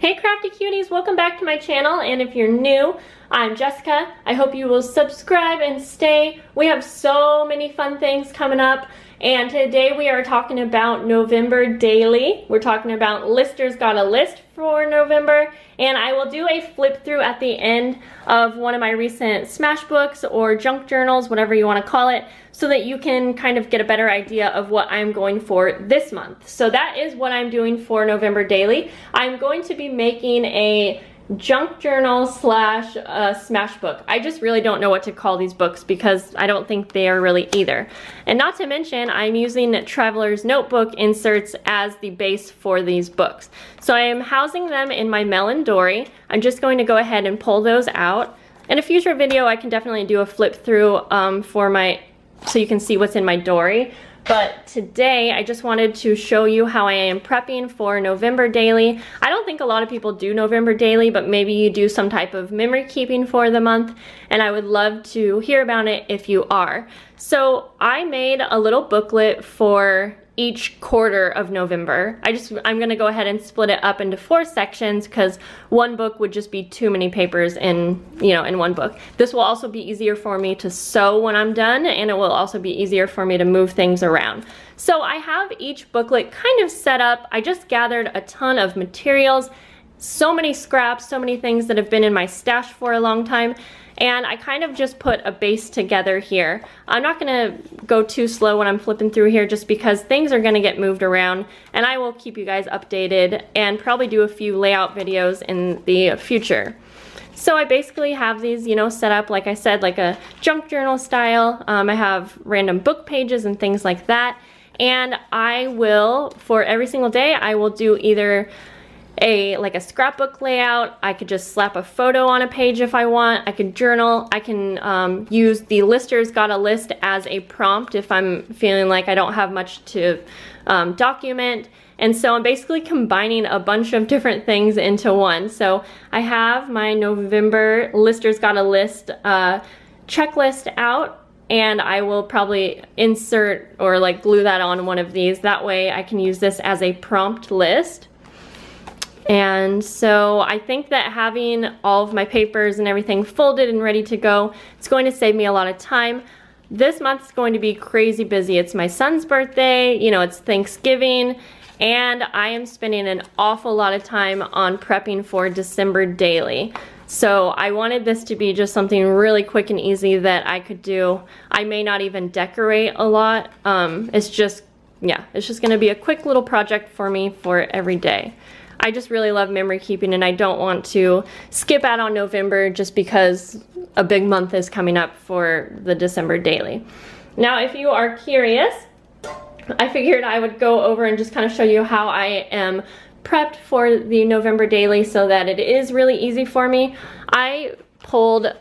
Hey crafty cuties, welcome back to my channel, and if you're new, I'm Jessica. I hope you will subscribe and stay. We have so many fun things coming up, and today we are talking about November daily. We're talking about Lister's Got a List for November, and I will do a flip through at the end of one of my recent smash books or junk journals, whatever you want to call it, so that you can kind of get a better idea of what I'm going for this month. So that is what I'm doing for November daily. I'm going to be making a junk journal slash smash book. I just really don't know what to call these books because I don't think they are really either. And not to mention, I'm using Traveler's Notebook inserts as the base for these books. So I am housing them in my Melon Dory. I'm just going to go ahead and pull those out. In a future video, I can definitely do a flip through so you can see what's in my dory. But today, I just wanted to show you how I am prepping for November daily. I don't think a lot of people do November daily, but maybe you do some type of memory keeping for the month, and I would love to hear about it if you are. So I made a little booklet for each quarter of November. I'm gonna go ahead and split it up into 4 sections because one book would just be too many papers in one book. This will also be easier for me to sew when I'm done, and it will also be easier for me to move things around. So I have each booklet kind of set up. I just gathered a ton of materials, so many scraps, so many things that have been in my stash for a long time, and I kind of just put a base together here. I'm not gonna go too slow when I'm flipping through here just because things are gonna get moved around, and I will keep you guys updated and probably do a few layout videos in the future. So I basically have these, set up, like I said, like a junk journal style. I have random book pages and things like that, and I will, for every single day, I will do either like a scrapbook layout. I could just slap a photo on a page if I want. I could journal. I can use the Lister's Got a List as a prompt if I'm feeling like I don't have much to document. And so I'm basically combining a bunch of different things into one. So I have my November Lister's Got a List checklist out, and I will probably insert or like glue that on one of these. That way I can use this as a prompt list. And so I think that having all of my papers and everything folded and ready to go, it's going to save me a lot of time. This month is going to be crazy busy. It's my son's birthday, it's Thanksgiving, and I am spending an awful lot of time on prepping for December daily. So I wanted this to be just something really quick and easy that I could do. I may not even decorate a lot. It's just gonna be a quick little project for me for every day. I just really love memory keeping, and I don't want to skip out on November just because a big month is coming up for the December daily. Now, if you are curious, I figured I would go over and just kind of show you how I am prepped for the November daily so that it is really easy for me. I pulled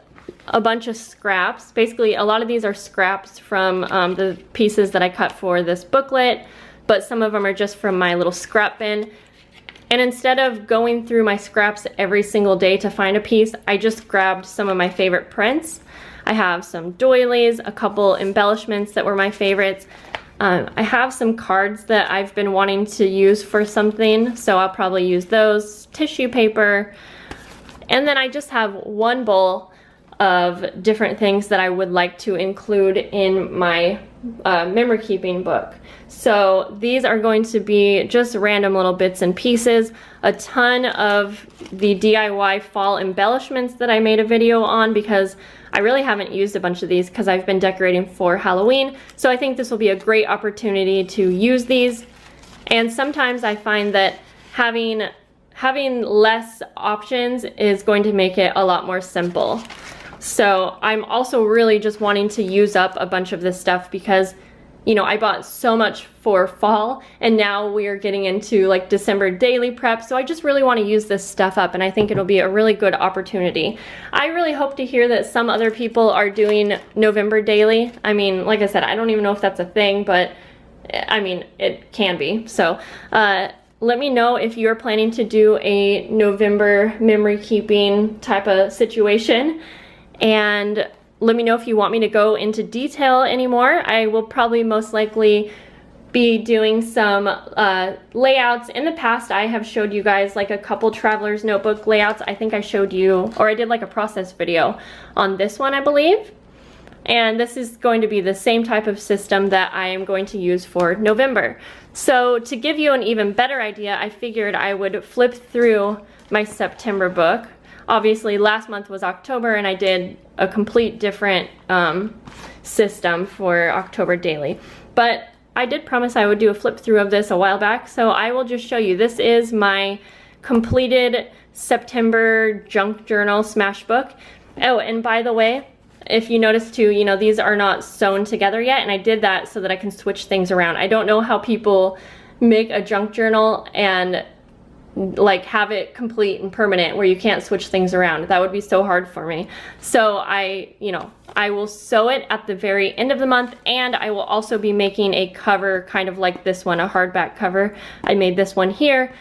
a bunch of scraps. Basically, a lot of these are scraps from the pieces that I cut for this booklet, but some of them are just from my little scrap bin. And instead of going through my scraps every single day to find a piece, I just grabbed some of my favorite prints. I have some doilies, a couple embellishments that were my favorites. I have some cards that I've been wanting to use for something, so I'll probably use those, tissue paper, and then I just have one bowl of different things that I would like to include in my memory keeping book. So these are going to be just random little bits and pieces, a ton of the DIY fall embellishments that I made a video on because I really haven't used a bunch of these because I've been decorating for Halloween. So I think this will be a great opportunity to use these. And sometimes I find that having less options is going to make it a lot more simple. So I'm also really just wanting to use up a bunch of this stuff because I bought so much for fall, and now we are getting into like December daily prep, so I just really want to use this stuff up, and I think it'll be a really good opportunity. I really hope to hear that some other people are doing November daily. I mean, like I said, I don't even know if that's a thing, but I mean, it can be. So let me know if you're planning to do a November memory keeping type of situation, and let me know if you want me to go into detail anymore. I will probably most likely be doing some layouts. In the past, I have showed you guys like a couple traveler's notebook layouts. I think I showed you, or I did like a process video on this one, I believe. And this is going to be the same type of system that I am going to use for November. So to give you an even better idea, I figured I would flip through my September book. Obviously last month was October and I did a complete different system for October daily. But I did promise I would do a flip through of this a while back, so I will just show you. This is my completed September junk journal smash book. Oh, and by the way, if you notice too, you know, these are not sewn together yet, and I did that so that I can switch things around. I don't know how people make a junk journal and like have it complete and permanent where you can't switch things around. That would be so hard for me. So I will sew it at the very end of the month, and I will also be making a cover kind of like this one, a hardback cover. I made this one here,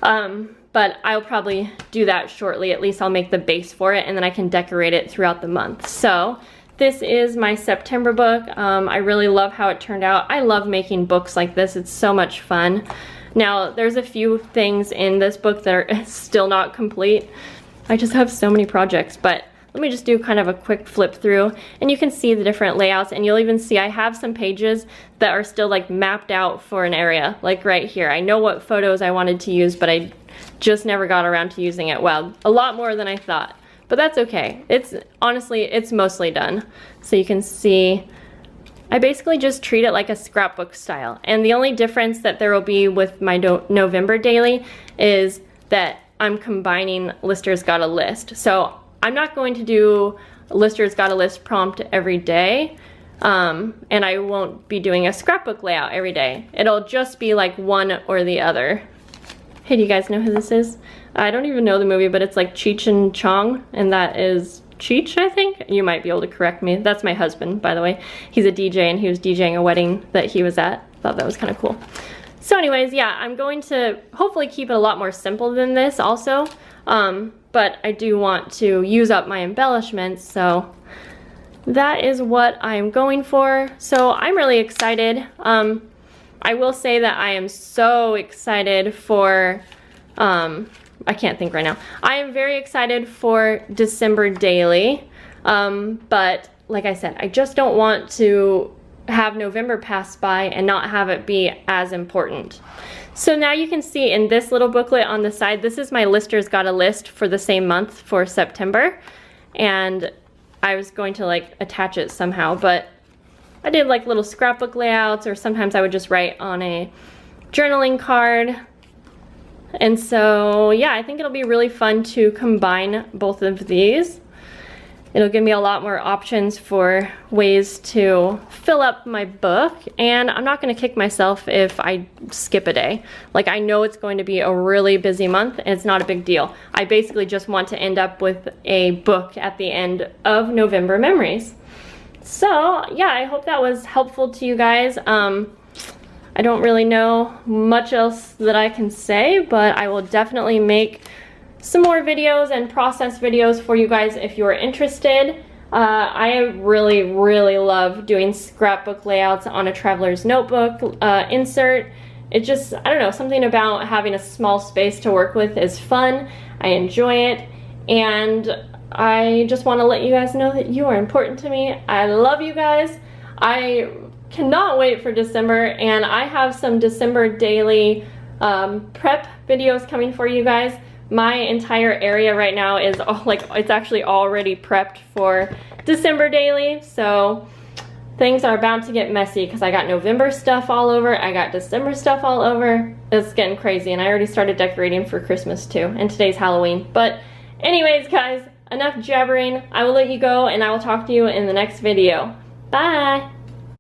but I'll probably do that shortly. At least I'll make the base for it and then I can decorate it throughout the month. So this is my September book. I really love how it turned out. I love making books like this. It's so much fun. Now, there's a few things in this book that are still not complete. I just have so many projects, but let me just do kind of a quick flip through, and you can see the different layouts, and you'll even see I have some pages that are still like mapped out for an area, like right here. I know what photos I wanted to use, but I just never got around to using it. Well, a lot more than I thought, but that's okay. Honestly, it's mostly done. So you can see I basically just treat it like a scrapbook style. And the only difference that there will be with my November daily is that I'm combining Lister's Got a List. So I'm not going to do Lister's Got a List prompt every day, and I won't be doing a scrapbook layout every day. It'll just be like one or the other. Hey, do you guys know who this is? I don't even know the movie, but it's like Cheech and Chong, and that is Cheech, I think? You might be able to correct me. That's my husband, by the way. He's a DJ and he was DJing a wedding that he was at. Thought that was kind of cool. So anyways, yeah, I'm going to hopefully keep it a lot more simple than this also. But I do want to use up my embellishments, so that is what I'm going for. So I'm really excited. I will say that I am so excited for I can't think right now. I am very excited for December daily, but like I said, I just don't want to have November pass by and not have it be as important. So now you can see in this little booklet on the side, this is my Lister's Got a List for the same month for September, and I was going to like attach it somehow, but I did like little scrapbook layouts, or sometimes I would just write on a journaling card. And so, yeah, I think it'll be really fun to combine both of these. It'll give me a lot more options for ways to fill up my book, and I'm not going to kick myself if I skip a day. Like, I know it's going to be a really busy month, and it's not a big deal. I basically just want to end up with a book at the end of November Memories. So, yeah, I hope that was helpful to you guys. I don't really know much else that I can say, but I will definitely make some more videos and process videos for you guys if you're interested. I really love doing scrapbook layouts on a traveler's notebook insert. It just, I don't know, something about having a small space to work with is fun. I enjoy it, and I just want to let you guys know that you are important to me. I love you guys. I cannot wait for December, and I have some December daily prep videos coming for you guys. My entire area right now is all, like, it's actually already prepped for December daily, so things are about to get messy because I got November stuff all over, I got December stuff all over. It's getting crazy, and I already started decorating for Christmas too, and today's Halloween. But anyways, guys, enough jabbering. I will let you go, and I will talk to you in the next video. Bye!